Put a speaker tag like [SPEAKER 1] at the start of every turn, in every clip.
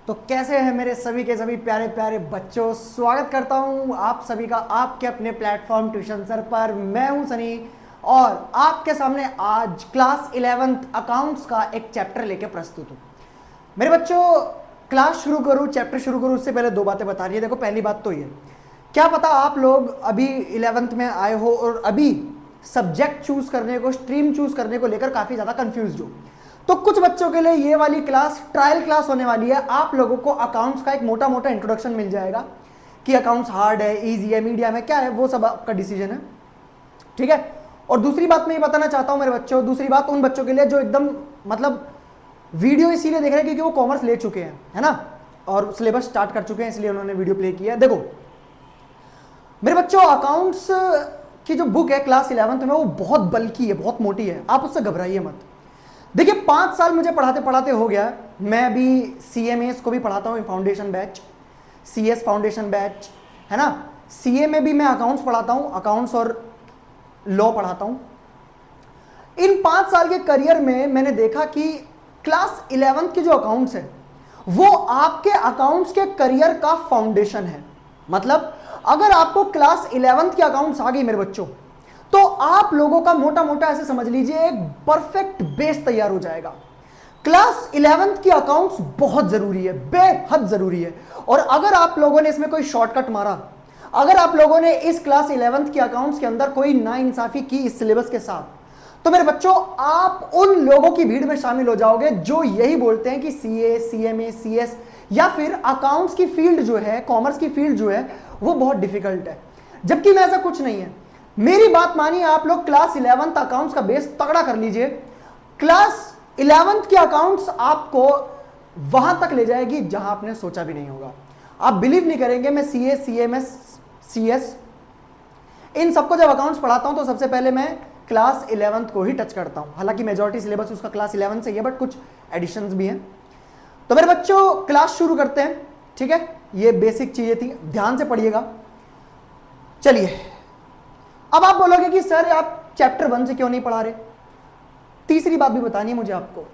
[SPEAKER 1] तो कैसे हैं मेरे सभी के सभी प्यारे प्यारे बच्चों, स्वागत करता हूं आप सभी का आपके अपने प्लेटफॉर्म ट्यूशन सर पर। मैं हूं सनी और आपके सामने आज क्लास 11th अकाउंट्स का एक चैप्टर लेके प्रस्तुत हूं। मेरे बच्चों, क्लास शुरू करूं, चैप्टर शुरू करूं उससे पहले दो बातें बता रही है। देखो, पहली बात तो ये, क्या पता आप लोग अभी 11th में आए हो और अभी सब्जेक्ट चूज करने को, स्ट्रीम चूज करने को लेकर काफी ज्यादा कंफ्यूज हो। तो कुछ बच्चों के लिए ये वाली क्लास ट्रायल क्लास होने वाली है। आप लोगों को अकाउंट्स का एक मोटा मोटा इंट्रोडक्शन मिल जाएगा कि अकाउंट्स हार्ड है, इजी है, मीडियम है, क्या है, वो सब आपका डिसीजन है, ठीक है। और दूसरी बात मैं ये बताना चाहता हूं मेरे बच्चों, दूसरी बात उन बच्चों के लिए जो एकदम मतलब वीडियो इसीलिए देख रहे हैं क्योंकि वो कॉमर्स ले चुके हैं, है ना, और सिलेबस स्टार्ट कर चुके हैं, इसलिए उन्होंने वीडियो प्ले किया है। देखो मेरे बच्चों, अकाउंट्स की जो बुक है क्लास 11th में वो बहुत बल्कि है, बहुत मोटी है, आप उससे घबराइए मत। देखिए 5 साल मुझे पढ़ाते पढ़ाते हो गया। मैं अभी CMAs को भी पढ़ाता हूँ, foundation batch, CS foundation batch, है ना। CA में भी मैं अकाउंट्स पढ़ाता हूँ, अकाउंट्स और लॉ पढ़ाता हूँ। इन 5 साल के करियर में मैंने देखा कि क्लास 11th के जो अकाउंट्स है वो आपके अकाउंट्स के करियर का फाउंडेशन है। मतलब अगर आपको क्लास 11th के अकाउंट्स आ गई मेरे बच्चों, तो आप लोगों का मोटा मोटा ऐसे समझ लीजिए एक परफेक्ट बेस तैयार हो जाएगा। क्लास 11th की अकाउंट्स बहुत जरूरी है, बेहद जरूरी है। और अगर आप लोगों ने इसमें कोई शॉर्टकट मारा, अगर आप लोगों ने इस क्लास 11th की अकाउंट्स के अंदर कोई नाइंसाफी की इस सिलेबस के साथ, तो मेरे बच्चों आप उन लोगों की भीड़ में शामिल हो जाओगे जो यही बोलते हैं कि CA, CMA, CS या फिर अकाउंट्स की फील्ड जो है, कॉमर्स की फील्ड जो है वो बहुत डिफिकल्ट है। जबकि मैं ऐसा कुछ नहीं है। मेरी बात मानिए, आप लोग क्लास 11th अकाउंट्स का बेस तगड़ा कर लीजिए। क्लास 11th के अकाउंट्स आपको वहां तक ले जाएगी जहां आपने सोचा भी नहीं होगा। आप बिलीव नहीं करेंगे, मैं CA, CMS, CS इन सबको जब अकाउंट्स पढ़ाता हूं तो सबसे पहले मैं क्लास 11th को ही टच करता हूं। हालांकि मेजॉरिटी सिलेबस उसका क्लास 11 से ही है, बट कुछ एडिशंस भी हैं। तो मेरे बच्चों क्लास शुरू करते हैं, ठीक है। ये बेसिक चीजें थी, ध्यान से पढ़िएगा। चलिए, अब आप बोलोगे कि सर आप चैप्टर 1 से क्यों नहीं पढ़ा रहे। तीसरी बात भी बतानी है मुझे आपको।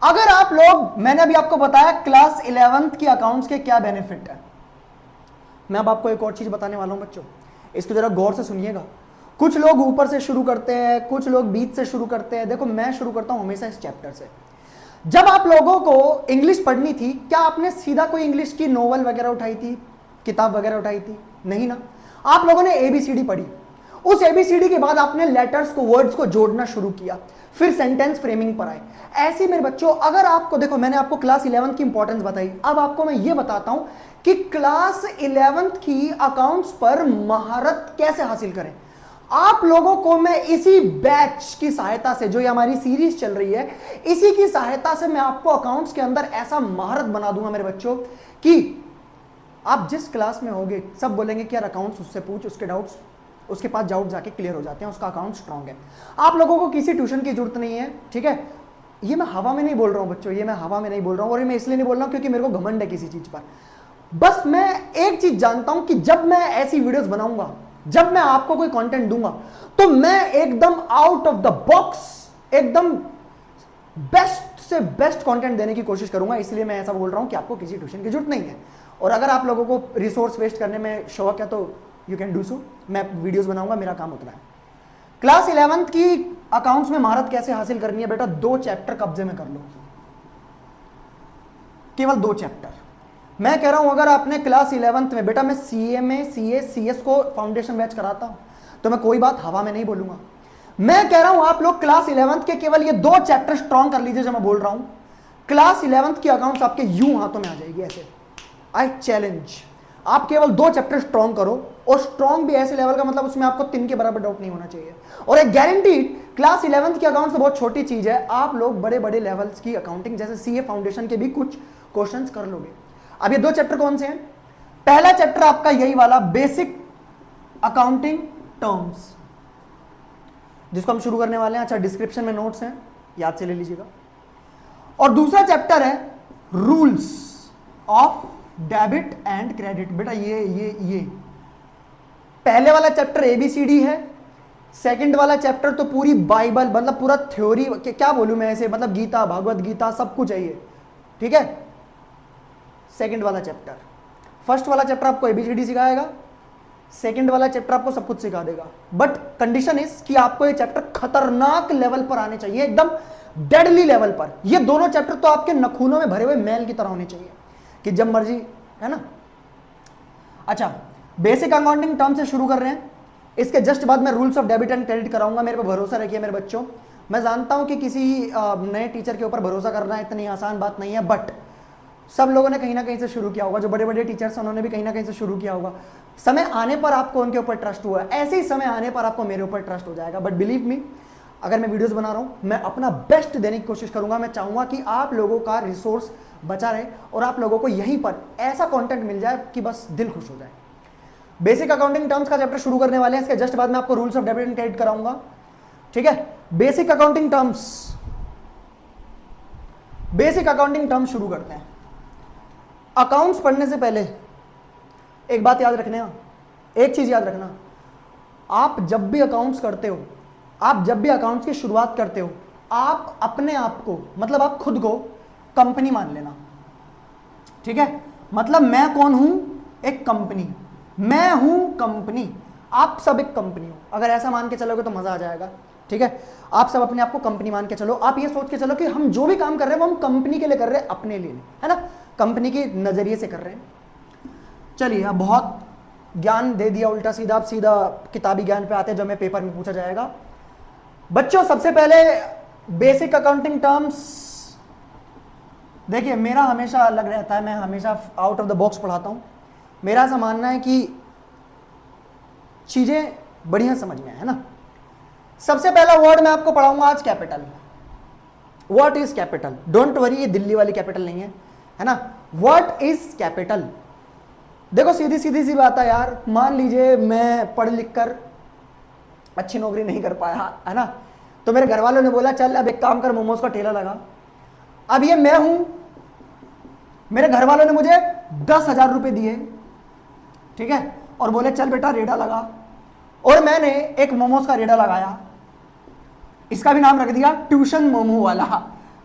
[SPEAKER 1] अगर आप लोग, मैंने अभी आपको बताया क्लास 11th की अकाउंट्स के क्या बेनिफिट है, मैं अब आपको एक और चीज बताने वाला हूं बच्चों, इसको जरा गौर से सुनिएगा। कुछ लोग ऊपर से शुरू करते हैं, कुछ लोग बीच से शुरू करते हैं। देखो मैं शुरू करता हूं हमेशा इस चैप्टर से। जब आप लोगों को इंग्लिश पढ़नी थी, क्या आपने सीधा कोई इंग्लिश की नोवेल वगैरह उठाई थी, किताब वगैरह उठाई थी? नहीं ना। आप लोगों ने ABCD पढ़ी, उस ABCD के बाद आपने लेटर्स को, वर्ड्स को जोड़ना शुरू किया, फिर सेंटेंस फ्रेमिंग पर आए। ऐसे मेरे बच्चों, अगर आपको, देखो मैंने आपको क्लास 11 की इंपॉर्टेंस बताई, अब आपको मैं ये बताता हूं कि क्लास 11 की अकाउंट्स पर महारत कैसे हासिल करें। आप लोगों को मैं इसी बैच की सहायता से, जो ये हमारी सीरीज चल रही है, इसी की सहायता से मैं आपको अकाउंट्स के अंदर ऐसा महारत बना दूंगा मेरे बच्चों कि आप जिस क्लास में होगे सब बोलेंगे कि यार अकाउंट्स उससे पूछ, उसके डाउट्स, उसके पास डाउट जाके क्लियर हो जाते हैं, उसका अकाउंट स्ट्रांग है। आप लोगों को किसी ट्यूशन की जरूरत नहीं है, ठीक है। ये मैं हवा में नहीं बोल रहा हूं बच्चों, ये मैं हवा में नहीं बोल रहा हूं, और ये मैं इसलिए नहीं बोल रहा हूं क्योंकि मेरे को घमंड है किसी चीज पर। बस मैं एक चीज जानता हूं कि जब मैं ऐसी वीडियोस बनाऊंगा, जब मैं आपको कोई कंटेंट दूंगा, तो मैं एकदम आउट ऑफ द बॉक्स, एकदम बेस्ट से बेस्ट कंटेंट देने की कोशिश करूंगा। इसलिए मैं ऐसा बोल रहा हूं कि आपको किसी ट्यूशन की जरूरत नहीं है। और अगर आप लोगों को रिसोर्स वेस्ट करने में शौक है तो यू कैन डू सो। मैं वीडियोस बनाऊंगा, मेरा काम उतना है। क्लास 11th की अकाउंट्स में महारत कैसे हासिल करनी है बेटा, 2 चैप्टर कब्जे में कर लो, केवल 2 चैप्टर। मैं कह रहा हूं अगर आपने क्लास 11th में, बेटा मैं CMA, CA, CS को फाउंडेशन बैच कराता हूं, तो मैं कोई बात हवा में नहीं बोलूंगा। मैं कह रहा हूं आप लोग क्लास 11th के केवल ये 2 चैप्टर स्ट्रॉन्ग कर लीजिए जो मैं बोल रहा हूं, क्लास 11th की अकाउंट्स आपके यूं हाथों में आ जाएगी ऐसे। आई चैलेंज, आप केवल 2 चैप्टर स्ट्रॉन्ग करो, और स्ट्रॉन्ग भी ऐसे लेवल का, मतलब उसमें आपको 3 के बराबर डाउट नहीं होना चाहिए। और एक गारंटीड क्लास 11th की अकाउंट्स तो बहुत छोटी चीज है, आप लोग बड़े बड़े लेवल्स की अकाउंटिंग जैसे CA फाउंडेशन के भी कुछ क्वेश्चंस कर लोगे। अब ये 2 चैप्टर कौन से हैं? पहला चैप्टर आपका यही वाला बेसिक अकाउंटिंग टर्म्स, जिसको हम शुरू करने वाले हैं। अच्छा, डिस्क्रिप्शन में नोट्स हैं, याद से ले लीजिएगा। और दूसरा चैप्टर है rules of debit and credit. बेटा ये पहले वाला चैप्टर ABCD है, सेकंड वाला चैप्टर तो पूरी बाइबल, मतलब पूरा थ्योरी, क्या बोलूं मैं ऐसे, मतलब गीता, भागवत गीता सब कुछ है ये, ठीक है। सेकंड वाला चैप्टर। फर्स्ट वाला चैप्टर आपको एबीसीडी सिखाएगा, सेकंड वाला चैप्टर आपको सब कुछ सिखा देगा, बट कंडीशन इज कि आपको ये चैप्टर खतरनाक लेवल पर आने चाहिए, एकदम डेडली लेवल पर। ये दोनों चैप्टर तो आपके नखूनों में भरे हुए मैल की तरह होने चाहिए कि जब मर्जी, है ना। अच्छा, बेसिक अकाउंटिंग टर्म से शुरू कर रहे हैं, इसके जस्ट बाद मैं rules of debit and credit कराऊंगा। मेरे पे भरोसा रखिए मेरे बच्चों, मैं जानता हूं कि किसी नए टीचर के ऊपर भरोसा करना इतनी आसान बात नहीं है, बट सब लोगों ने कहीं ना कहीं से शुरू किया होगा, जो बड़े बड़े टीचर्स हैं उन्होंने भी कहीं ना कहीं से शुरू किया होगा। समय आने पर आपको उनके ऊपर ट्रस्ट हुआ, ऐसे ही समय आने पर आपको मेरे ऊपर ट्रस्ट हो जाएगा। बट बिलीव मी, अगर मैं वीडियोस बना रहा हूं, मैं अपना बेस्ट देने की कोशिश करूंगा। मैं चाहूंगा कि आप लोगों का रिसोर्स बचा रहे और आप लोगों को यहीं पर ऐसा कंटेंट मिल जाए कि बस दिल खुश हो जाए। बेसिक अकाउंटिंग टर्म्स का चैप्टर शुरू करने वाले हैं, इसके जस्ट बाद में आपको rules of debit and credit कराऊंगा, ठीक है। बेसिक अकाउंटिंग टर्म्स शुरू करते हैं। अकाउंट्स पढ़ने से पहले एक बात याद रखना, एक चीज याद रखना, आप जब भी अकाउंट्स करते हो, आप जब भी अकाउंट्स की शुरुआत करते हो, आप अपने आप को, मतलब आप खुद को कंपनी मान लेना, ठीक है। मतलब मैं कौन हूं? एक कंपनी, मैं हूं कंपनी, आप सब एक कंपनी हो। अगर ऐसा मान के चलोगे तो मजा आ जाएगा, ठीक है। आप सब अपने आप को कंपनी मान के चलो। आप ये सोच के चलो कि हम जो भी काम कर रहे हैं वो हम कंपनी के लिए कर रहे हैं, अपने लिए नहीं, है ना, कंपनी के नजरिए से कर रहे हैं। चलिए, अब बहुत ज्ञान दे दिया उल्टा सीधा, अब सीधा किताबी ज्ञान पे आते हैं जो हमें पेपर में पूछा जाएगा। बच्चों, सबसे पहले बेसिक अकाउंटिंग टर्म्स, देखिए मेरा हमेशा अलग रहता है, मैं हमेशा आउट ऑफ द बॉक्स पढ़ाता हूं। मेरा ऐसा मानना है कि चीजें बढ़िया समझ में है ना। सबसे पहला वर्ड मैं आपको पढ़ाऊंगा आज, capital. What is capital? Don't worry, ये दिल्ली वाली कैपिटल नहीं है ना। What is capital? देखो सीधी सीधी सी बात है यार, मान लीजिए मैं पढ़ लिख कर अच्छी नौकरी नहीं कर पाया, है ना, तो मेरे घर वालों ने बोला चल अब एक काम कर, मोमोज का ठेला लगा। अब ये मैं हूं, मेरे घर वालों ने मुझे 10,000 रुपए दिए, ठीक है, और बोले चल बेटा रेड़ा लगा, और मैंने एक मोमोज का रेड़ा लगाया। इसका भी नाम रख दिया ट्यूशन मोमो वाला,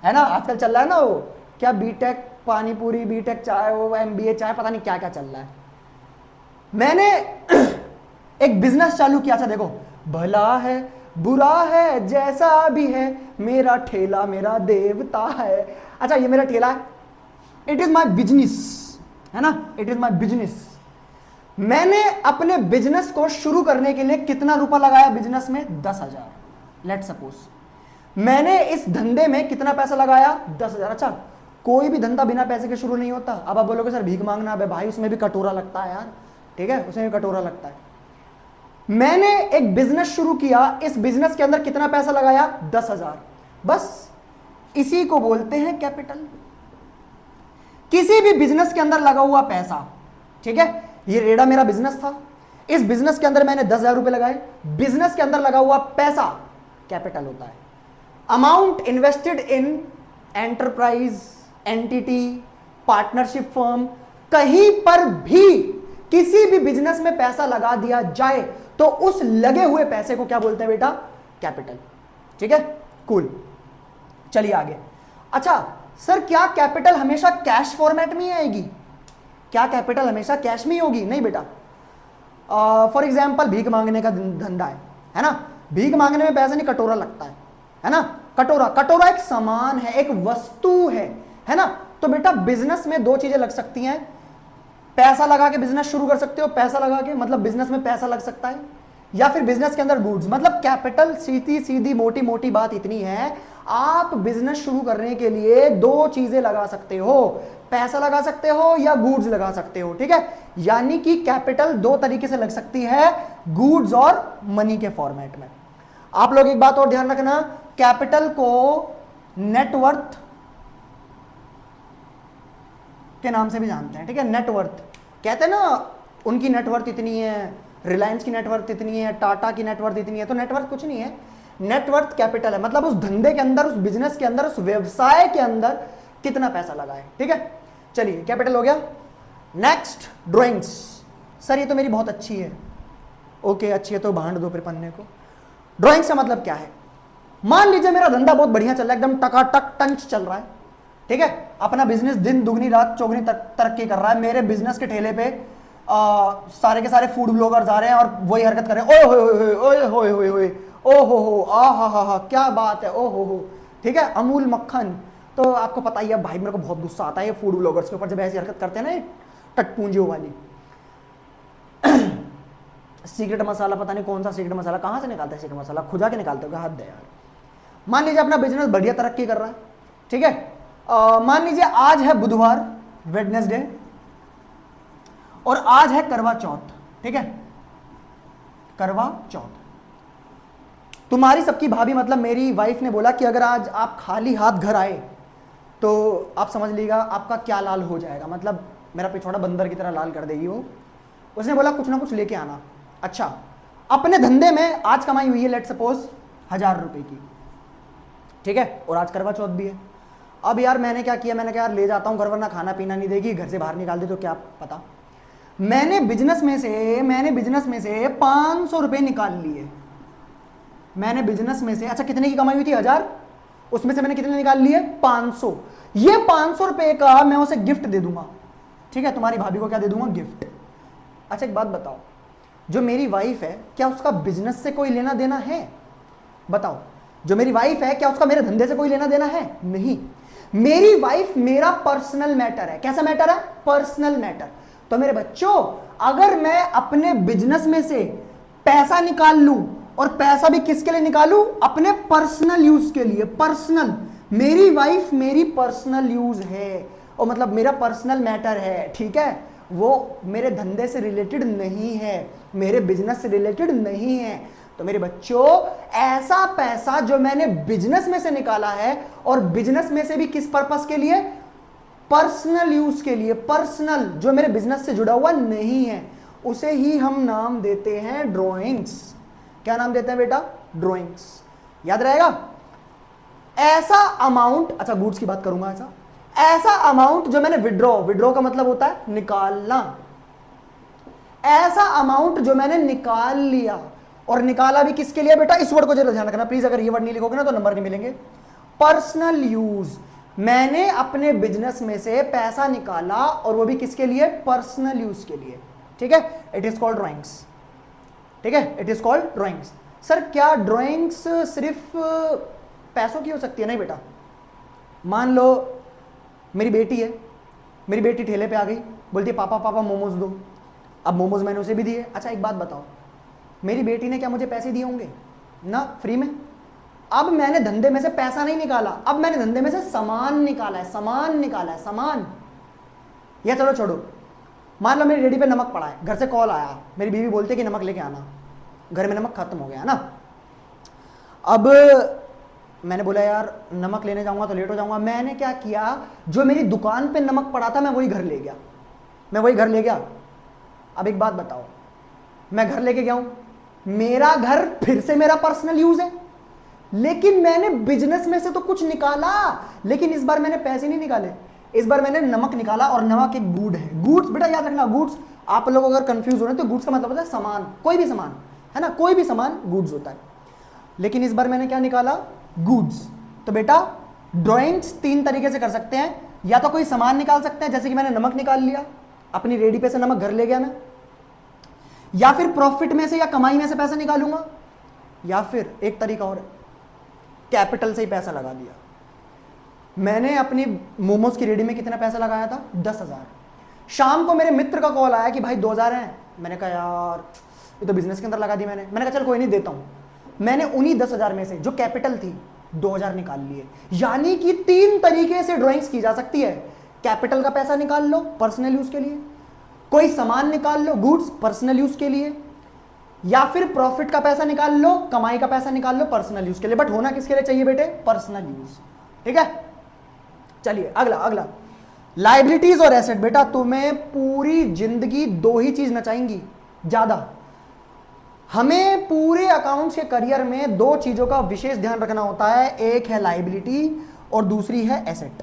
[SPEAKER 1] है ना। आजकल चल रहा है ना वो क्या, बीटेक पानीपुरी, बीटेक चाय, वो एमबीए चाय, पता नहीं क्या क्या चल रहा है। मैंने एक बिजनेस चालू किया था। देखो, भला है बुरा है जैसा भी है, मेरा ठेला मेरा देवता है। अच्छा, ये मेरा ठेला है, इट इज माई बिजनेस, है ना, इट इज माई बिजनेस। मैंने अपने बिजनेस को शुरू करने के लिए कितना रुपया लगाया बिजनेस में? 10,000। लेट सपोज मैंने इस धंधे में कितना पैसा लगाया? 10,000। अच्छा, कोई भी धंधा बिना पैसे के शुरू नहीं होता। अब आप बोलोगे सर भीख मांगना, है भाई उसमें भी कटोरा लगता है यार, ठीक है, उसमें भी कटोरा लगता है। मैंने एक बिजनेस शुरू किया, इस बिजनेस के अंदर कितना पैसा लगाया? 10,000। बस इसी को बोलते हैं कैपिटल। किसी भी बिजनेस के अंदर लगा हुआ पैसा, ठीक है, ये रेड़ा मेरा बिजनेस था, इस बिजनेस के अंदर मैंने 10,000 रुपए लगाए, बिजनेस के अंदर लगा हुआ पैसा कैपिटल होता है। Amount invested in enterprise, entity, partnership firm, कहीं पर भी किसी भी बिजनेस में पैसा लगा दिया जाए तो उस लगे हुए पैसे को क्या बोलते हैं बेटा? कैपिटल, ठीक है, कूल। चलिए आगे। अच्छा सर, क्या कैपिटल हमेशा कैश फॉर्मेट में ही आएगी? क्या कैपिटल हमेशा कैश में ही होगी? नहीं बेटा। फॉर एग्जाम्पल भीख मांगने का धंधा है ना, भीख मांगने में पैसा नहीं, कटोरा लगता है ना। कटोरा, कटोरा एक सामान है, एक वस्तु है ना। तो बेटा बिजनेस में दो चीजें लग सकती हैं, पैसा लगा के बिजनेस शुरू कर सकते हो, पैसा लगा के मतलब बिजनेस में पैसा लग सकता है, या फिर बिजनेस के अंदर गुड्स। मतलब कैपिटल, सीधी सीधी मोटी मोटी बात इतनी है, आप बिजनेस शुरू करने के लिए दो चीजें लगा सकते हो, पैसा लगा सकते हो या गुड्स लगा सकते हो, ठीक है। यानी कि कैपिटल दो तरीके से लग सकती है, गुड्स और मनी के फॉर्मेट में। आप लोग एक बात और ध्यान रखना, कैपिटल को नेटवर्थ के नाम से भी जानते हैं, ठीक है। नेटवर्थ कहते हैं ना, उनकी नेटवर्थ इतनी है, रिलायंस की नेटवर्थ इतनी है, टाटा की नेटवर्थ इतनी है। तो नेटवर्थ कुछ नहीं है, नेटवर्थ कैपिटल है, मतलब उस धंधे के अंदर, उस बिजनेस के अंदर, उस व्यवसाय के अंदर कितना पैसा लगा है, ठीक है। चलिए कैपिटल हो गया। Next drawings. सर ये तो मेरी बहुत अच्छी है, ओके अच्छी है तो बांट दो फिर पन्ने को। ड्राइंग्स का मतलब क्या है? मान लीजिए मेरा धंधा बहुत बढ़िया चल रहा है, एकदम टकाटक टंच चल रहा है, ठीक है, अपना बिजनेस दिन दुगनी रात चौगनी तरक्की कर रहा है। मेरे बिजनेस के ठेले पे सारे के सारे फूड ब्लॉगर्स आ रहे हैं और वही हरकत कर रहे हैं, ओए होए होए होए, ओ हो, आ हा, क्या बात है, ओ हो। ठीक है, अमूल मक्खन। तो आपको पता ही है भाई, मेरे को बहुत गुस्सा आता है ये फूड ब्लॉगर्स के ऊपर जब ऐसी हरकत करते हैं ना, टटपूंजियों वाली। सीक्रेट मसाला, पता नहीं कौन सा सीक्रेट मसाला, कहां से निकालते हैं सीक्रेट मसाला, खुजा के निकालते हो, हद है यार। मान लीजिए अपना बिजनेस बढ़िया तरक्की कर रहा है, ठीक है, मान लीजिए आज है बुधवार, वेडनेसडे, और आज है करवा चौथ। ठीक है, करवा चौथ। तुम्हारी सबकी भाभी मतलब मेरी वाइफ ने बोला कि अगर आज आप खाली हाथ घर आए तो आप समझ लीजिएगा आपका क्या लाल हो जाएगा, मतलब मेरा पिछवाड़ा बंदर की तरह लाल कर देगी वो। उसने बोला कुछ ना कुछ लेके आना। अच्छा, अपने धंधे में आज कमाई हुई है लेट सपोज 1000 रुपए की, ठीक है, और आज करवा चौथ भी है। अब यार मैंने क्या किया, मैंने कहा यार ले जाता हूं घर, वरना खाना पीना नहीं देगी, घर से बाहर निकाल दे तो क्या पता। मैंने बिजनेस में से 500 रुपए निकाल लिए। मैंने बिजनेस में से, अच्छा कितने की कमाई हुई थी 1000, उसमें से मैंने कितने निकाल लिए 500। ये 500 रुपए का मैं उसे गिफ्ट दे दूंगा। ठीक है, तुम्हारी भाभी को क्या दे दूंगा, गिफ्ट। अच्छा एक बात बताओ, जो मेरी वाइफ है क्या उसका बिजनेस से कोई लेना देना है? बताओ, जो मेरी वाइफ है क्या उसका मेरे धंधे से कोई लेना देना है? नहीं। मेरी वाइफ मेरा पर्सनल मैटर है। कैसा मैटर है? Personal matter. तो मेरे बच्चों, अगर मैं अपने बिजनेस में से पैसा निकाल लूं, और पैसा भी किसके लिए निकालूं? अपने पर्सनल यूज के लिए। पर्सनल, मेरी वाइफ मेरी पर्सनल यूज है, और मतलब मेरा पर्सनल मैटर है, ठीक है, वो मेरे धंधे से रिलेटेड नहीं है, मेरे बिजनेस से रिलेटेड नहीं है। तो मेरे बच्चों, ऐसा पैसा जो मैंने बिजनेस में से निकाला है, और बिजनेस में से भी किस पर्पस के लिए? पर्सनल यूज के लिए। पर्सनल, जो मेरे बिजनेस से जुड़ा हुआ नहीं है, उसे ही हम नाम देते हैं ड्रॉइंग्स। क्या नाम देते हैं बेटा? ड्रॉइंग्स। याद रहेगा? ऐसा अमाउंट, अच्छा गुड्स की बात करूंगा, ऐसा अमाउंट जो मैंने विड्रॉ का मतलब होता है निकालना, ऐसा अमाउंट जो मैंने निकाल लिया, और निकाला भी किसके लिए बेटा? इस वर्ड को जरा ध्यान रखना प्लीज, अगर ये वर्ड नहीं लिखोगे ना तो नंबर नहीं मिलेंगे। पर्सनल यूज, मैंने अपने बिजनेस में से पैसा निकाला, और वो भी किसके लिए? पर्सनल यूज के लिए। ठीक है, इट इज कॉल्ड ड्रॉइंग्स। ठीक है, it is called drawings. Sir क्या ड्रॉइंग्स सिर्फ पैसों की हो सकती है? नहीं बेटा। मान लो मेरी बेटी है, मेरी बेटी ठेले पे आ गई, बोलती है पापा पापा मोमोज दो। अब मोमोज मैंने उसे भी दिए। अच्छा एक बात बताओ, मेरी बेटी ने क्या मुझे पैसे दिए होंगे? ना, फ्री में। अब मैंने धंधे में से पैसा नहीं निकाला, अब मैंने धंधे में से सामान निकाला है, सामान निकाला है, सामान। या चलो छोड़ो, मान लो मेरी रेडी पे नमक पड़ा है, घर से कॉल आया, मेरी बीवी बोलती है कि नमक लेके आना, घर में नमक खत्म हो गया है ना। अब मैंने बोला यार नमक लेने जाऊंगा तो लेट हो जाऊंगा। मैंने क्या किया, जो मेरी दुकान पे नमक पड़ा था मैं वही घर ले गया, मैं वही घर ले गया। अब एक बात बताओ, मैं घर लेके गया हूं, मेरा घर फिर से मेरा पर्सनल यूज है, लेकिन मैंने बिजनेस में से तो कुछ निकाला, लेकिन इस बार मैंने पैसे नहीं निकाले, इस बार मैंने नमक निकाला। और नमक एक गुड है। गुड्स बेटा याद रखना, गुड्स, आप लोग अगर कंफ्यूज हो रहे हैं तो गुड्स का मतलब होता है सामान, कोई भी सामान है ना, कोई भी सामान गुड्स होता है। लेकिन इस बार मैंने क्या निकाला? गुड्स। तो बेटा ड्राइंग्स 3 तरीके से कर सकते हैं, या तो कोई सामान निकाल सकते हैं, जैसे कि मैंने नमक निकाल लिया, अपनी रेडी पे से नमक घर ले गया मैं, या फिर प्रॉफिट में से या कमाई में से पैसा निकालूंगा, या फिर एक तरीका और है, कैपिटल से ही पैसा लगा दिया। मैंने अपनी मोमोज की रेडी में कितना पैसा लगाया था? 10,000। शाम को मेरे मित्र का कॉल आया कि भाई 2,000 है। मैंने कहा यार ये तो बिजनेस के अंदर लगा दी मैंने कहा चल कोई नहीं देता हूं। मैंने उन्हीं 10,000 में से जो कैपिटल थी 2,000 निकाल लिए। यानी कि 3 तरीके से ड्राइंग्स की जा सकती है। कैपिटल का पैसा निकाल लो पर्सनल यूज के लिए, कोई सामान निकाल लो गुड्स पर्सनल यूज के लिए, या फिर प्रॉफिट का पैसा निकाल लो, कमाई का पैसा निकाल लो पर्सनल यूज के लिए। बट होना किसके लिए चाहिए बेटे? Personal use. ठीक है, चलिए अगला लाइबिलिटीज और एसेट। बेटा तुम्हें पूरी जिंदगी 2 ही चीज नचाएंगी ज्यादा। हमें पूरे अकाउंट्स के करियर में 2 चीजों का विशेष ध्यान रखना होता है, एक है लाइबिलिटी और दूसरी है एसेट।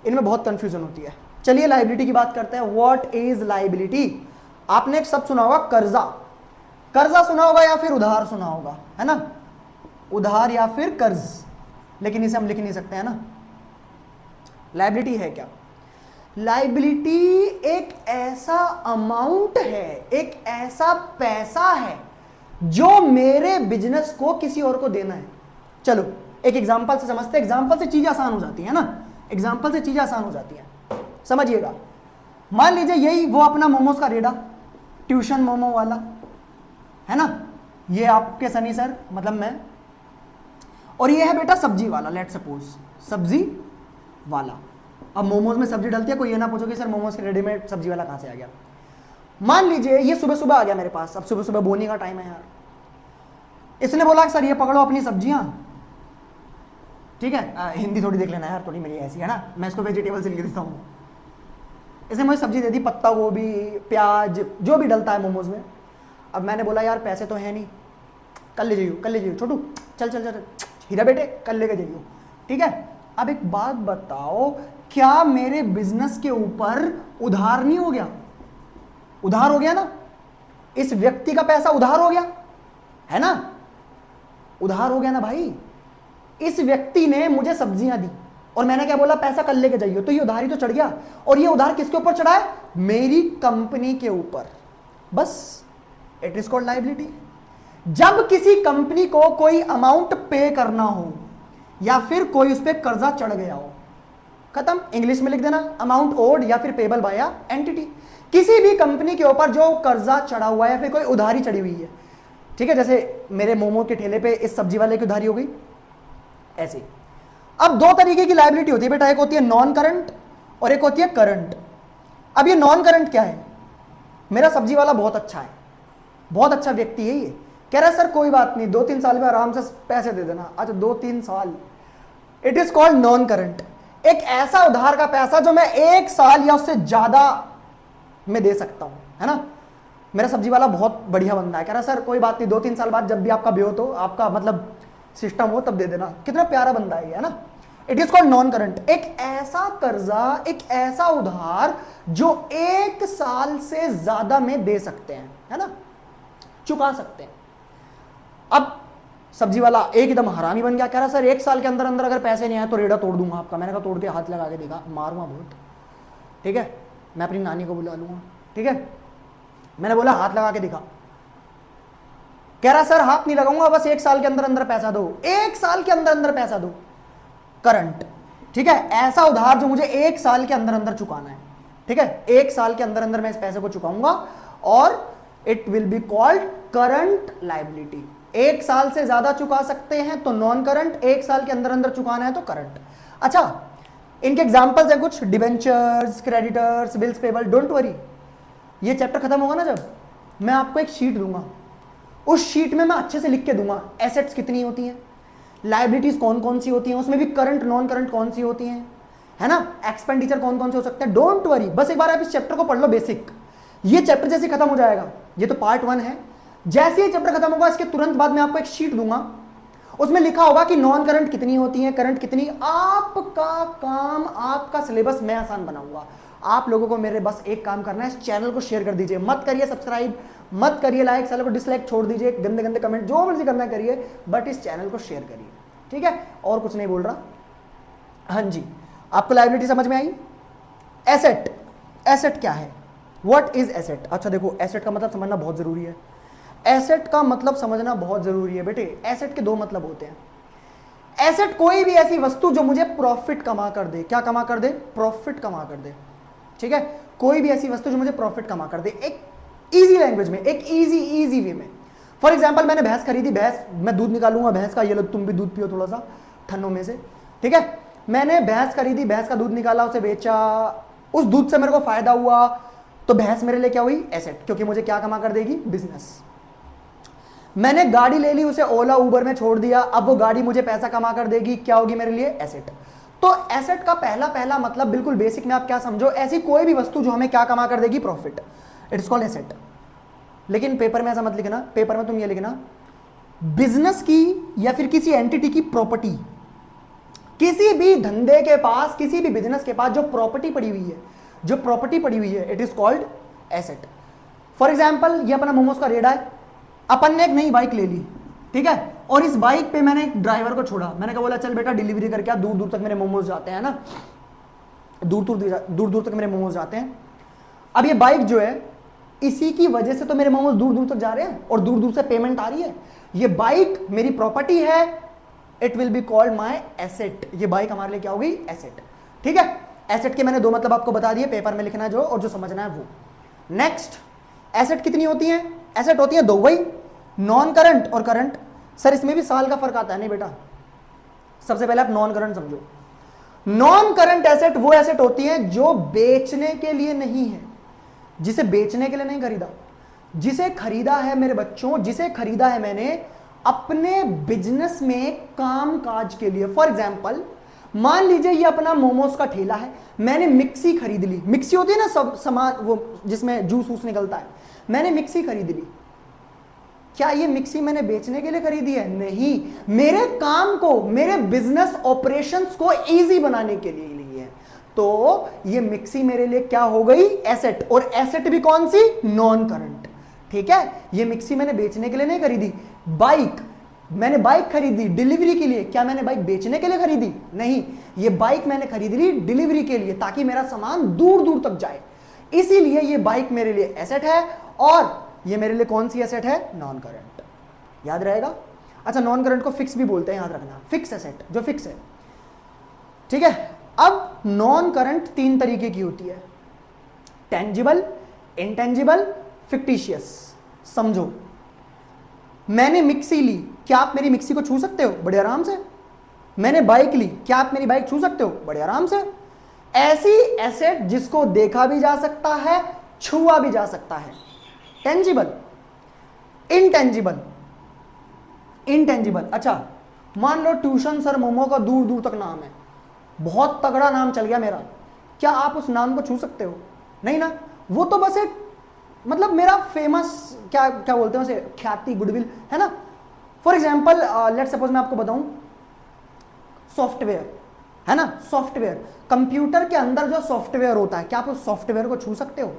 [SPEAKER 1] इनमें बहुत कंफ्यूजन होती है। चलिए लाइबिलिटी की बात करते हैं। What is liability? आपने एक शब्द सुना होगा कर्जा। कर्जा सुना होगा या फिर उधार सुना होगा, है ना? उधार या फिर कर्ज, लेकिन इसे हम लिख नहीं सकते, है ना? लायबिलिटी है क्या? लायबिलिटी एक ऐसा अमाउंट है, एक ऐसा पैसा है जो मेरे बिजनेस को किसी और को देना है। चलो एक एग्जांपल से समझते हैं, एग्जांपल से चीजें आसान हो जाती है ना, एग्जांपल से चीजें आसान हो जाती हैं। समझिएगा, मान लीजिए यही वो अपना मोमोज का रेडा, ट्यूशन मोमो वाला है ना, ये आपके सनी सर मतलब मैं, और ये है बेटा सब्जी वाला, लेट सपोज सब्जी वाला। अब मोमोज में सब्जी डलती है, कोई ये ना पूछो कि सर मोमोज के रेडीमेड सब्जी वाला कहां से आ गया। मान लीजिए ये सुबह सुबह आ गया मेरे पास, अब सुबह सुबह बोनी का टाइम है यार, इसने बोला सर ये पकड़ो अपनी सब्जियां, ठीक है, हिंदी थोड़ी देख लेना यार, थोड़ी मेरी ऐसी है ना, मैं इसको वेजिटेबल से लिख देता हूँ। इसने मुझे सब्जी दे दी, पत्ता गोभी, प्याज, जो भी डलता है मोमोज में। अब मैंने बोला यार पैसे तो है नहीं, कल ले जाइयो, कल ले जाइयो छोटू, चल चल चल हीरा बेटे कल लेके जाइयो, ठीक है। अब एक बात बताओ, क्या मेरे बिजनेस के ऊपर उधार नहीं हो गया? उधार हो गया ना, इस व्यक्ति का पैसा उधार हो गया है ना, उधार हो गया ना भाई। इस व्यक्ति ने मुझे सब्जियां दी और मैंने क्या बोला, पैसा कल लेके जाइए, तो ये उधार ही तो चढ़ गया। और ये उधार किसके ऊपर चढ़ा है? मेरी कंपनी के ऊपर। बस इट इज कॉल्ड लायबिलिटी। जब किसी कंपनी को कोई अमाउंट पे करना हो या फिर कोई उस पर कर्जा चढ़ गया हो, खत्म, इंग्लिश में लिख देना अमाउंट ओड या फिर पेबल बाय एंटिटी। किसी भी कंपनी के ऊपर जो कर्जा चढ़ा हुआ है या फिर कोई उधारी चढ़ी हुई है, ठीक है, जैसे मेरे मोमो के ठेले पे इस सब्जी वाले की उधारी हो गई, ऐसे। अब दो तरीके की लायबिलिटी होती है बेटा, एक होती है नॉन करंट और एक होती है करंट। अब ये नॉन करंट क्या है? मेरा सब्जी वाला बहुत अच्छा है, बहुत अच्छा व्यक्ति है, ये कह रहा है सर कोई बात नहीं 2-3 साल में आराम से पैसे दे देना। अच्छा 2-3 साल, it is called non current. एक ऐसा उधार का पैसा जो मैं 1 साल या उससे ज्यादा में दे सकता हूं, है ना। मेरा सब्जी वाला बहुत बढ़िया बंदा है, कह रहा सर कोई बात नहीं 2-3 साल बाद जब भी आपका ब्योत हो, आपका मतलब सिस्टम हो, तब दे देना। कितना प्यारा बंदा है ना। It is called non current. एक ऐसा कर्जा, एक ऐसा उधार जो 1 साल से ज्यादा में दे सकते हैं, है ना, चुका सकते हैं। अब सब्जी वाला एकदम हरामी बन गया, कह रहा सर 1 साल के अंदर अंदर अगर पैसे नहीं आए तो रेड़ा तोड़ दूंगा आपका। मैंने कहा तोड़ के हाथ लगा के देखा, मारूंगा बहुत, ठीक है, मैं अपनी नानी को बुला लूंगा, ठीक है। मैंने बोला हाथ लगा के दिखा, कह रहा सर हाथ नहीं लगाऊंगा, बस 1 साल के अंदर अंदर पैसा दो, 1 साल के अंदर अंदर पैसा दो। करंट, ठीक है, ऐसा उधार जो मुझे 1 साल के अंदर अंदर चुकाना है, ठीक है, 1 साल के अंदर अंदर मैं इस पैसे को चुकाऊंगा और it will be called current liability. 1 साल से ज्यादा चुका सकते हैं तो नॉन करंट, 1 साल के अंदर अंदर चुकाना है तो करंट। अच्छा, इनके एग्जांपल्स हैं कुछ, debentures, creditors, bills payable. Don't worry, ये चैप्टर खत्म होगा ना जब, मैं आपको एक शीट दूंगा, उस शीट में मैं अच्छे से लिख के दूंगा एसेट्स कितनी होती हैं, लायबिलिटीज कौन कौन सी होती हैं, उसमें भी करंट नॉन करंट कौन सी होती हैं, है ना, एक्सपेंडिचर कौन कौन से हो सकते हैं। डोंट वरी, बस एक बार आप इस चैप्टर को पढ़ लो बेसिक। ये चैप्टर जैसे खत्म हो जाएगा, ये तो पार्ट 1 है, जैसे ये चैप्टर खत्म होगा इसके तुरंत बाद मैं आपको एक शीट दूंगा, उसमें लिखा होगा कि नॉन करंट कितनी होती है, करंट कितनी। आपका काम, आपका सिलेबस मैं आसान बनाऊंगा। आप लोगों को मेरे बस एक काम करना है, इस चैनल को शेयर कर दीजिए, मत करिए सब्सक्राइब, मत करिए लाइक, चैनल को डिसलाइक छोड़ दीजिए, गंदे गंदे कमेंट जो मर्जी करना है करिए, बट इस चैनल को शेयर करिए, ठीक है। और कुछ नहीं बोल रहा। हाँ जी, आपको लायबिलिटी समझ में आई। एसेट, एसेट क्या है, व्हाट इज एसेट? अच्छा देखो, एसेट का मतलब समझना बहुत जरूरी है। एसेट का मतलब समझना बहुत जरूरी है बेटे। एसेट के 2 मतलब होते हैं। एसेट कोई भी ऐसी वस्तु जो मुझे प्रॉफिट कमा कर दे। क्या कमा कर दे? प्रॉफिट कमा कर दे, ठीक है। कोई भी ऐसी वस्तु जो मुझे प्रॉफिट कमा कर दे, एक इजी लैंग्वेज में, एक इजी वे में। फॉर एग्जाम्पल मैंने भैंस खरीदी, भैंस, मैं दूध निकालूंगा भैंस का, ये लो तुम भी दूध पियो थोड़ा सा ठन्नों में से, ठीक है। मैंने भैंस खरीदी, भैंस का दूध निकाला, उसे बेचा, उस दूध से मेरे को फायदा हुआ, तो भैंस मेरे लिए क्या हुई? एसेट, क्योंकि मुझे क्या कमा कर देगी? बिजनेस। मैंने गाड़ी ले ली, उसे ओला उबर में छोड़ दिया, अब वो गाड़ी मुझे पैसा कमा कर देगी, क्या होगी मेरे लिए? एसेट। तो एसेट का पहला मतलब बिल्कुल बेसिक में आप क्या समझो, ऐसी कोई भी वस्तु जो हमें क्या कमा कर देगी? Profit, it's called asset. लेकिन पेपर में ऐसा मत लिखना, पेपर में तुम ये लिखना बिजनेस की या फिर किसी एंटिटी की प्रॉपर्टी, किसी भी धंधे के पास, किसी भी बिजनेस के पास जो प्रॉपर्टी पड़ी हुई है, जो प्रॉपर्टी पड़ी हुई है, it is called asset. For example ये अपना मोमोज का रेडा है, अपन ने एक नई बाइक ले ली, ठीक है, और इस बाइक पे मैंने एक ड्राइवर को छोड़ा, मैंने कहा बोला चल बेटा डिलीवरी करके आ, दूर दूर तक मेरे मोमोज जाते हैं ना, दूर दूर तक मेरे मोमोज जाते हैं। अब ये बाइक जो है, इसी की वजह से तो मेरे मोमोज दूर दूर तक जा रहे हैं और दूर दूर से पेमेंट आ रही है। ये बाइक मेरी प्रॉपर्टी है, it will be called my asset. ये बाइक हमारे लिए क्या होगी? एसेट। ठीक है, एसेट के मैंने दो मतलब आपको बता दिए, पेपर में लिखना है जो और जो समझना है वो। नेक्स्ट, एसेट कितनी होती है? एसेट होती है दो, वही नॉन करंट और करंट। सर इसमें भी साल का फर्क आता है? नहीं बेटा, सबसे पहले आप नॉन करंट समझो। नॉन करंट एसेट वो एसेट होती है जो बेचने के लिए नहीं है, जिसे बेचने के लिए नहीं खरीदा, जिसे खरीदा है मेरे बच्चों, जिसे खरीदा है मैंने अपने बिजनेस में काम काज के लिए। फॉर एग्जाम्पल, मान लीजिए ये अपना मोमोज का ठेला है, मैंने मिक्सी खरीद ली। मिक्सी होती है ना सब सामान वो जिसमें जूस वूस निकलता है, मैंने मिक्सी खरीद ली। क्या ये मिक्सी मैंने बेचने के लिए खरीदी है? नहीं, मेरे काम को, मेरे बिजनेस ऑपरेशंस को इजी बनाने के लिए ली है। तो ये मिक्सी मेरे लिए क्या हो गई? एसेट। और एसेट भी कौन सी? Non current. ठीक है, ये मिक्सी मैंने बेचने के लिए नहीं खरीदी। बाइक, मैंने बाइक खरीदी डिलीवरी के लिए। क्या मैंने बाइक बेचने के लिए खरीदी? नहीं, ये बाइक मैंने खरीदी ली डिलीवरी के लिए, ताकि मेरा सामान दूर दूर तक जाए। इसीलिए ये बाइक मेरे लिए एसेट है और ये मेरे लिए कौन सी एसेट है? Non current. याद रहेगा? अच्छा, नॉन करंट को फिक्स भी बोलते हैं, याद रखना। फिक्स एसेट, जो फिक्स है। ठीक है, अब नॉन करंट तीन तरीके की होती है, टेंजिबल, इंटेंजिबल, फिक्टिशियस। समझो, मैंने मिक्सी ली, क्या आप मेरी मिक्सी को छू सकते हो? बड़े आराम से। मैंने बाइक ली, क्या आप मेरी बाइक छू सकते हो? बड़े आराम से। ऐसी एसेट जिसको देखा भी जा सकता है, छुआ भी जा सकता है। Tangible, intangible. इनटेंजिबल, अच्छा मान लो ट्यूशन सर मोमो का दूर दूर तक नाम है, बहुत तगड़ा नाम चल गया मेरा, क्या आप उस नाम को छू सकते हो? नहीं ना, वो तो बस एक मतलब मेरा फेमस क्या क्या बोलते हैं उसे, ख्याति, गुडविल है ना। फॉर एग्जाम्पल लेट सपोज मैं आपको बताऊं, सॉफ्टवेयर है ना, सॉफ्टवेयर, कंप्यूटर के अंदर जो सॉफ्टवेयर होता है, क्या आप उस सॉफ्टवेयर को छू सकते हो?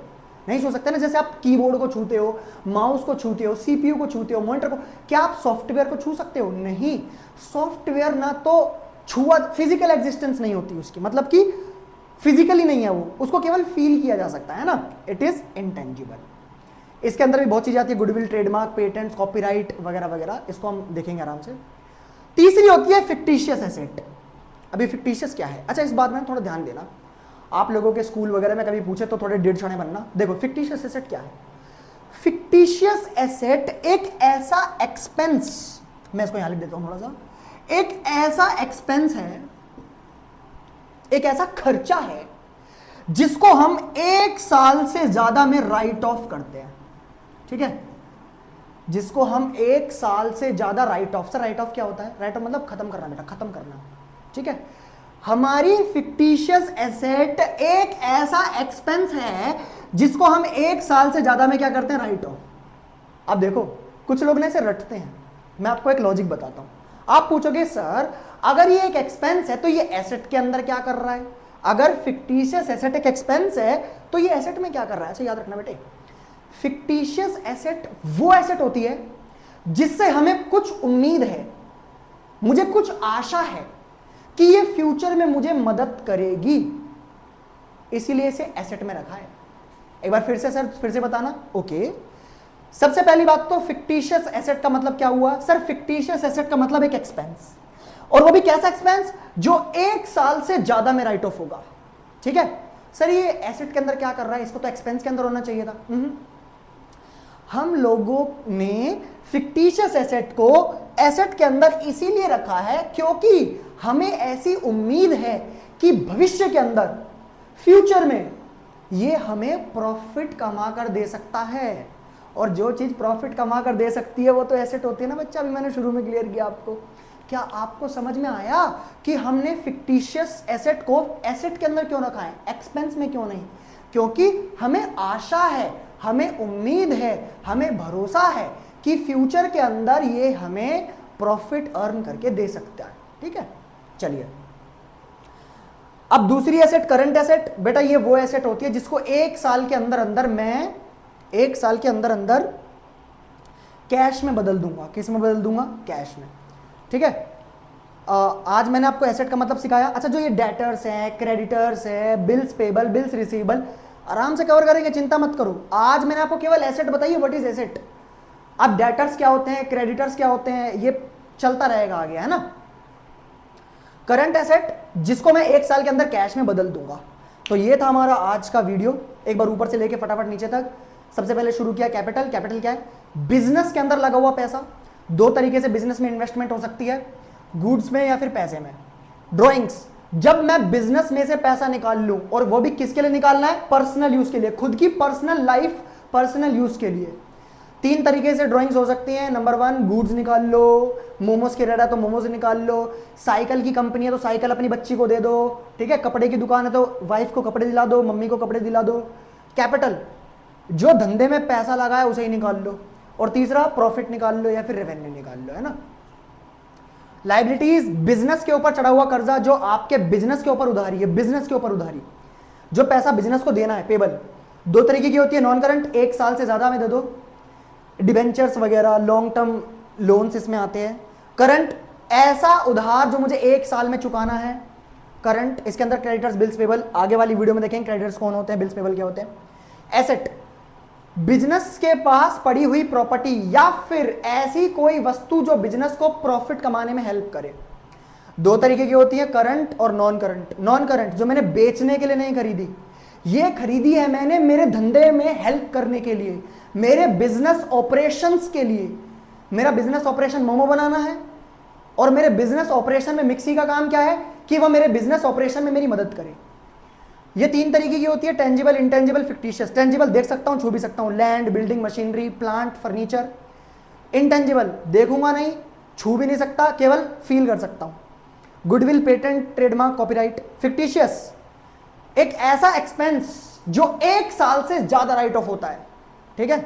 [SPEAKER 1] नहीं छू सकते ना। जैसे आप कीबोर्ड को छूते हो, माउस को छूते हो, सीपीयू को छूते हो, मॉनिटर को, क्या आप सॉफ्टवेयर को छू सकते हो? नहीं। सॉफ्टवेयर ना तो छुआ, फिजिकल एग्जिस्टेंस नहीं होती उसकी, मतलब कि फिजिकली नहीं है वो, उसको केवल फील किया जा सकता है ना। It is intangible. इसके अंदर भी बहुत चीजें आती है, गुडविल, ट्रेडमार्क, पेटेंट्स, कॉपीराइट वगैरह वगैरह, इसको हम देखेंगे आराम से। तीसरी होती है फिक्टिशियस एसेट। अभी फिक्टिशियस क्या है? अच्छा, इस बात में थोड़ा ध्यान देना, आप लोगों के स्कूल वगैरह में कभी पूछे तो थोड़े डेढ़ छाने बनना। देखो, फिक्टिशियस एसेट क्या है? फिक्टिशियस एसेट एक ऐसा एक्सपेंस, मैं इसको यहां लिख देता हूं थोड़ा सा, एक ऐसा एक्सपेंस है, एक ऐसा खर्चा है जिसको हम 1 साल से ज्यादा में राइट ऑफ करते हैं। ठीक है, जिसको हम 1 साल से ज्यादा right of. Sir right of क्या होता है? राइट ऑफ मतलब खत्म करना बेटा, खत्म करना। ठीक है, हमारी फिक्टिशियस एसेट एक ऐसा एक्सपेंस है जिसको हम 1 साल से ज्यादा में क्या करते हैं? Right of. अब देखो, कुछ लोग ना इसे रटते हैं, मैं आपको एक लॉजिक बताता हूं। आप पूछोगे सर अगर ये एक एक्सपेंस है तो ये एसेट के अंदर क्या कर रहा है? अगर फिक्टिशियस एसेट एक एक्सपेंस है तो ये एसेट में क्या कर रहा है? अच्छा याद रखना बेटे, फिक्टिशियस एसेट वो एसेट होती है जिससे हमें कुछ उम्मीद है, मुझे कुछ आशा है कि ये फ्यूचर में मुझे मदद करेगी, इसीलिए इसे एसेट में रखा है। एक बार फिर से सर, फिर से बताना। ओके, सबसे पहली बात तो फिक्टिशियस एसेट का मतलब क्या हुआ? सर फिक्टिशियस एसेट का मतलब एक एक्सपेंस, और वो भी कैसा एक्सपेंस? जो 1 साल से ज्यादा में राइट ऑफ होगा। ठीक है सर, ये एसेट के अंदर क्या कर रहा है? इसको तो एक्सपेंस के अंदर होना चाहिए था। हम लोगों ने फिक्टिशियस एसेट को एसेट के अंदर इसीलिए रखा है क्योंकि हमें ऐसी उम्मीद है कि भविष्य के अंदर, फ्यूचर में ये हमें प्रॉफिट कमा कर दे सकता है। और जो चीज प्रॉफिट कमा कर दे सकती है वो तो एसेट होती है ना बच्चा। अभी मैंने शुरू में क्लियर किया आपको। क्या आपको समझ में आया कि हमने फिक्टिशियस एसेट को एसेट के अंदर क्यों रखा है, एक्सपेंस में क्यों नहीं? क्योंकि हमें आशा है, हमें उम्मीद है, हमें भरोसा है कि फ्यूचर के अंदर ये हमें प्रॉफिट अर्न करके दे सकता है। ठीक है, चलिए अब दूसरी एसेट, करंट एसेट। बेटा ये वो एसेट होती है जिसको 1 साल के अंदर अंदर मैं 1 साल के अंदर अंदर कैश में बदल दूंगा। किस में बदल दूंगा? कैश में। ठीक है, आज मैंने आपको एसेट का मतलब सिखाया। अच्छा, जो ये डेटर्स है, क्रेडिटर्स है, बिल्स पेबल, बिल्स रिसीवेबल, आराम से कवर करेंगे, चिंता मत करो। आज मैंने आपको केवल एसेट बताई है, व्हाट इज एसेट। अब डेटर्स क्या होते हैं, क्रेडिटर्स क्या होते हैं, ये चलता रहेगा आगे, है ना। करंट एसेट जिसको मैं 1 साल के अंदर कैश में बदल दूंगा। तो ये था हमारा आज का वीडियो, एक बार ऊपर से लेके फटाफट नीचे तक। सबसे पहले शुरू किया कैपिटल। कैपिटल क्या है? बिजनेस के अंदर लगा हुआ पैसा। 2 तरीके से बिजनेस में इन्वेस्टमेंट हो सकती है, गुड्स में या फिर पैसे में। ड्रॉइंग्स, जब मैं बिजनेस में से पैसा निकाल लूं, और वो भी किसके लिए निकालना है? पर्सनल यूज के लिए, खुद की पर्सनल लाइफ, पर्सनल यूज के लिए। 3 तरीके से ड्राइंग्स हो सकती हैं। नंबर 1, गुड्स निकाल लो, मोमोज के रेट है तो मोमोज निकाल लो, साइकिल की कंपनी है तो साइकिल अपनी बच्ची को दे दो, ठीक है, कपड़े की दुकान है तो वाइफ को कपड़े दिला दो, मम्मी को कपड़े दिला दो। कैपिटल, जो धंधे में पैसा लगा है उसे ही निकाल लो। और तीसरा, प्रॉफिट निकाल लो या फिर रेवेन्यू निकाल लो, है ना। लाइबिलिटीज, बिजनेस के ऊपर चढ़ा हुआ कर्जा, जो आपके बिजनेस के ऊपर उधारी है, बिजनेस के ऊपर उधारी, जो पैसा बिजनेस को देना है, पेबल। 2 तरीके की होती है, नॉन करंट, 1 साल से ज्यादा में दे दो, डिबेंचर्स वगैरह, लॉन्ग टर्म लोन्स इसमें आते हैं। करंट, ऐसा उधार जो मुझे 1 साल में चुकाना है, करंट। इसके अंदर क्रेडिटर्स, बिल्स पेबल, आगे वाली वीडियो में देखेंगे क्रेडिटर्स कौन होते हैं, बिल्स पेबल क्या होते हैं। एसेट, बिजनेस के पास पड़ी हुई प्रॉपर्टी या फिर ऐसी कोई वस्तु जो बिजनेस को प्रॉफिट कमाने में हेल्प करे। 2 तरीके की होती है, करंट और नॉन करंट। नॉन करंट, जो मैंने बेचने के लिए नहीं खरीदी, ये खरीदी है मैंने मेरे धंधे में हेल्प करने के लिए, मेरे बिजनेस ऑपरेशंस के लिए। मेरा बिजनेस ऑपरेशन मोमो बनाना है, और मेरे बिजनेस ऑपरेशन में मिक्सी का काम क्या है कि वह मेरे बिजनेस ऑपरेशन में मेरी मदद करे। ये 3 तरीके की होती है, टेंजिबल, इंटेंजिबल, फिक्टिशियस। टेंजिबल, देख सकता हूं, छू भी सकता हूं, land, building, machinery, plant, furniture. Intangible, देखूंगा नहीं, छू भी नहीं सकता, केवल फील कर सकता हूं। Goodwill, patent, trademark, copyright. Fictitious, एक ऐसा एक्सपेंस जो 1 साल से ज्यादा राइट ऑफ होता है, ठीक है।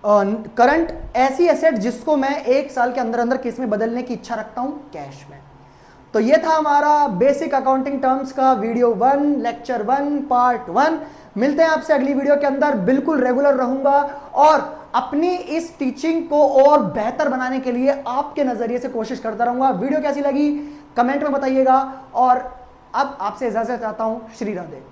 [SPEAKER 1] करंट, ऐसी एसेट जिसको मैं 1 साल के अंदर अंदर किस में बदलने की इच्छा रखता हूं, कैश में। तो ये था हमारा बेसिक अकाउंटिंग टर्म्स का वीडियो 1, लेक्चर 1, पार्ट 1। मिलते हैं आपसे अगली वीडियो के अंदर। बिल्कुल रेगुलर रहूंगा और अपनी इस टीचिंग को और बेहतर बनाने के लिए आपके नजरिए से कोशिश करता रहूंगा। वीडियो कैसी लगी कमेंट में बताइएगा, और अब आपसे इजाजत चाहता हूं। श्री राधे।